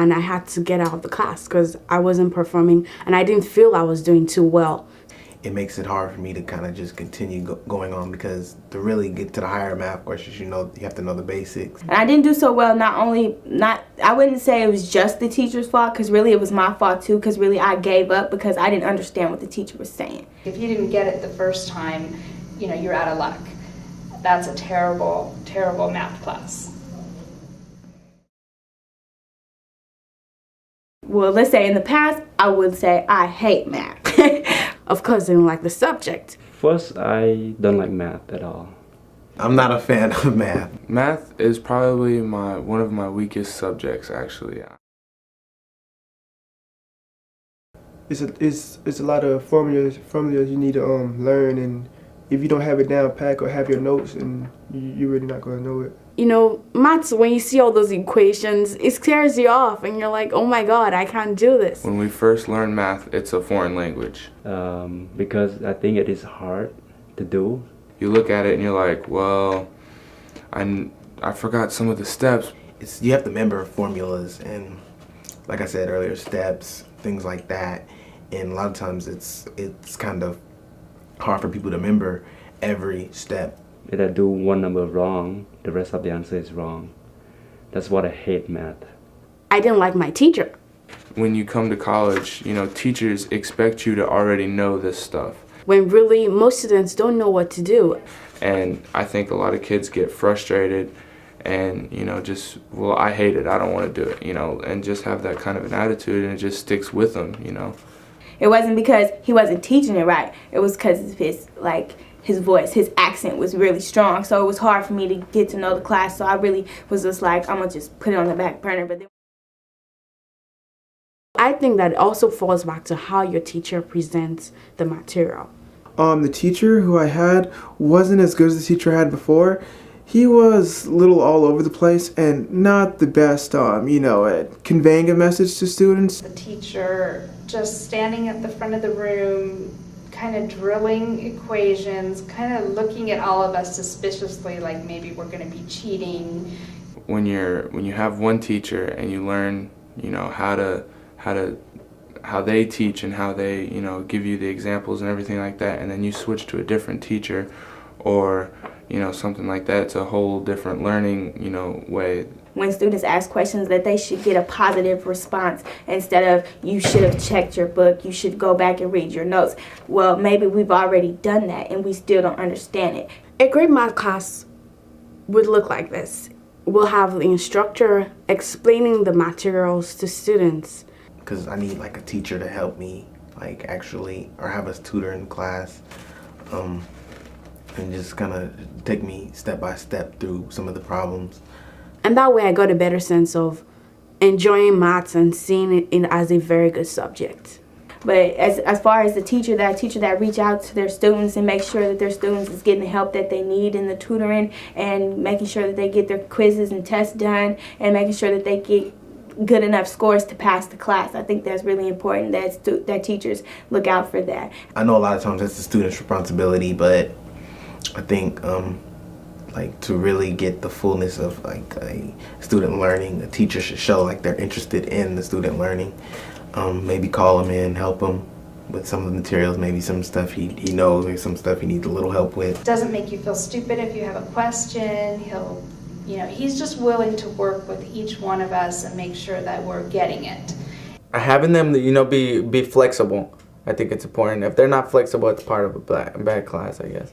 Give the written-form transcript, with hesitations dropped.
and I had to get out of the class because I wasn't performing and I didn't feel I was doing too well. It makes it hard for me to kind of just continue going on, because to really get to the higher math questions, you have to know the basics. And I didn't do so well. I wouldn't say it was just the teacher's fault, because really it was my fault too, because really I gave up because I didn't understand what the teacher was saying. If you didn't get it the first time, you're out of luck. That's a terrible, terrible math class. Well, let's say in the past, I would say I hate math. Of course, I didn't like the subject. First, I don't like math at all. I'm not a fan of math. Math is probably one of my weakest subjects, actually. It's a lot of formulas you need to learn, and if you don't have it down pat or have your notes, and you're really not going to know it. Maths, when you see all those equations, it scares you off and you're like, oh my god, I can't do this. When we first learn math, it's a foreign language. Because I think it is hard to do. You look at it and you're like, well, I forgot some of the steps. You have to remember formulas and, like I said earlier, steps, things like that. And a lot of times it's kind of hard for people to remember every step. If I do one number wrong, the rest of the answer is wrong. That's what I hate math. I didn't like my teacher. When you come to college, teachers expect you to already know this stuff. When really most students don't know what to do. And I think a lot of kids get frustrated and, I hate it, I don't want to do it, and just have that kind of an attitude, and it just sticks with them, It wasn't because he wasn't teaching it right. It was because of his voice, his accent was really strong, so it was hard for me to get to know the class, so I really was just like, I'm going to just put it on the back burner. But then I think that also falls back to how your teacher presents the material. The teacher who I had wasn't as good as the teacher I had before. He was a little all over the place and not the best, at conveying a message to students. The teacher just standing at the front of the room, kind of drilling equations, kind of looking at all of us suspiciously, like maybe we're going to be cheating. When you have one teacher and you learn, how they teach and how they, give you the examples and everything like that, and then you switch to a different teacher or, something like that, it's a whole different learning, way. When students ask questions, that they should get a positive response instead of, you should have checked your book, you should go back and read your notes. Well, maybe we've already done that and we still don't understand it. A great math class would look like this. We'll have the instructor explaining the materials to students. Because I need a teacher to help me, or have a tutor in class, and just kind of take me step by step through some of the problems. And that way I got a better sense of enjoying maths and seeing it as a very good subject. But as far as the teacher that reach out to their students and make sure that their students is getting the help that they need in the tutoring, and making sure that they get their quizzes and tests done, and making sure that they get good enough scores to pass the class. I think that's really important that teachers look out for that. I know a lot of times that's the student's responsibility, but I think to really get the fullness of a student learning, a teacher should show they're interested in the student learning. Maybe call them in, help them with some of the materials, maybe some stuff he knows or some stuff he needs a little help with. Doesn't make you feel stupid if you have a question. He's just willing to work with each one of us and make sure that we're getting it. Having them, be flexible. I think it's important. If they're not flexible, it's part of a bad class, I guess.